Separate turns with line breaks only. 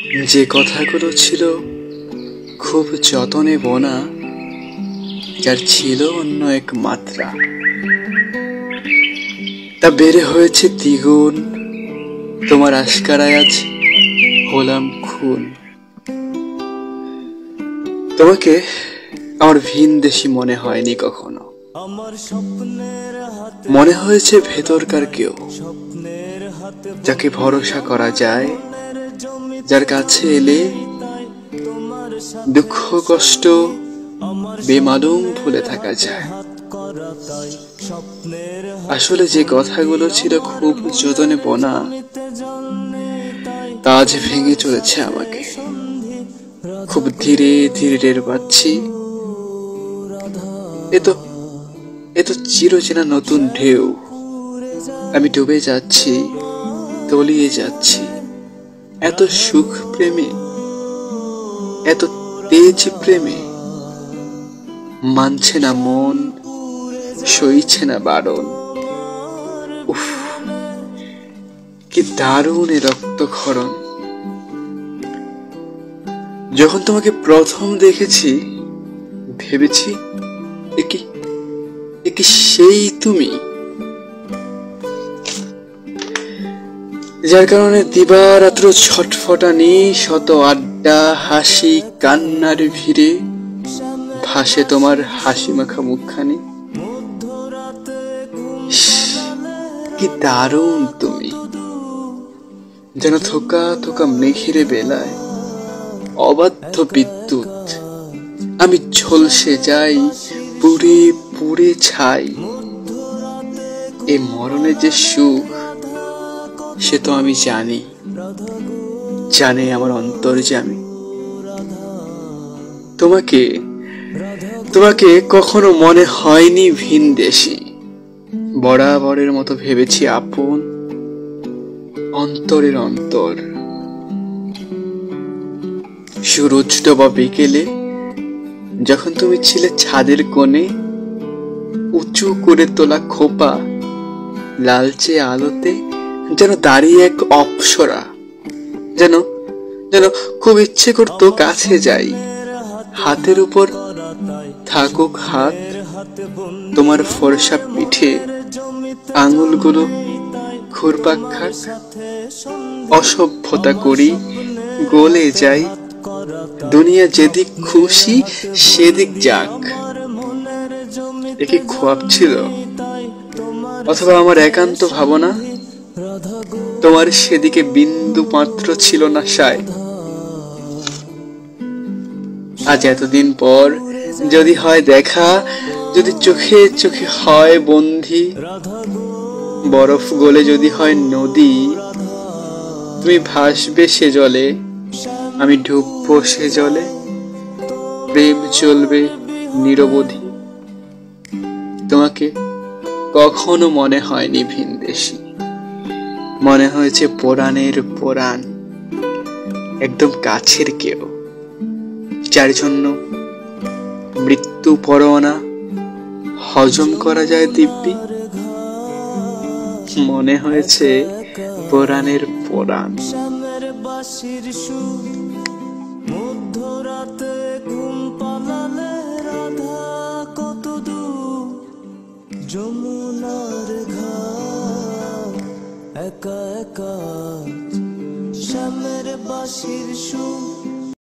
যে কথাগুলো ছিল খুব যতনে বোনা, যার ছিল অন্য এক মাত্রা, তা বেড়ে হয়েছে দ্বিগুণ। তোমার আশকারায় আজ হলাম খুন। তোমাকে আমার ভিনদেশী মনে হয়নি কখনো, মনে হয়েছে ভেতরকার কেউ, যাকে ভরসা করা যায়, যার কাছে এলে দুঃখ কষ্ট বেমালুম ভুলে থাকা যায়। আসলে যে কথাগুলো ছিল খুব যতনে বোনা, তা আজ ভেঙে চলেছে আমাকে। খুব ধীরে ধীরে টের পাচ্ছি এ তো চিরচেনা নতুন ঢেউ। আমি ডুবে যাচ্ছি, তলিয়ে যাচ্ছি এত সুখ প্রেমে, এত তেজ প্রেমে। মানছে না মন, সইছে না বারণ। উফ, কি দারুণ এ রক্তক্ষরণ। যখন তোমাকে প্রথম দেখেছি, ভেবেছি এ কি সেই তুমি, যার কারণে দিবারাত্র ছটফটানি, শত আড্ডা, হাসি কান্নার ভিড়ে ভাসে তোমার হাসি মাখা মুখখানি। কি দারুণ তুমি, যেন থোকা থোকা মেঘের বেলায় অবাধ্য বিদ্যুৎ। আমি ঝলসে যাই, পুড়ে পুড়ে ছাই। এ মরণের যে সুখ, সে তো আমি জানি, জানে আমার অন্তর্যামী। তোমাকে কখনো মনে হয়নি ভিনদেশী, বরাবরের মতো ভেবেছি আপন, অন্তরের অন্তর। সুরুজ ডোবা বিকেলে যখন তুমি ছিলে ছাদের কোণে, উঁচু করে তোলা খোপা লালচে আলোতে যেন দাঁড়িয়ে এক অপ্সরা। যেন খুব ইচ্ছে করতো কাছে যাই, হাতের উপর থাকুক হাত, তোমার ফর্সা পিঠে আঙুলগুলো ঘুরপাক খাক। অসভ্যতা করি, গলে যাই, দুনিয়া যেদিক খুশি সেদিক যাক। এ কি খোয়াব ছিল, অথবা আমার একান্ত ভাবনা? তোমার সেদিকে বিন্দু মাত্র ছিল না সায়। আজ এতদিন পর যদি হয় দেখা, যদি চোখে চোখে হয় বন্ধি, বরফ গলে যদি হয় নদী, তুমি ভাসবে সে জলে, আমি ডুববো সে জলে। প্রেম চলবে নিরবধি। তোমাকে কখনো মনে হয়নি ভিনদেশী, মনে হয়েছে পুরাণের পুরাণ, একদম কাছের কেউ, যার জন্য মৃত্যু পরোয়ানা হজম করা যায় দিব্যি। মনে হয়েছে পুরাণের পুরাণ। মধ্যরাতে ঘুম পালালে রাধা কত দূর, যমুনার ঘাট একা একা, শ্যামের বাঁশির সুর।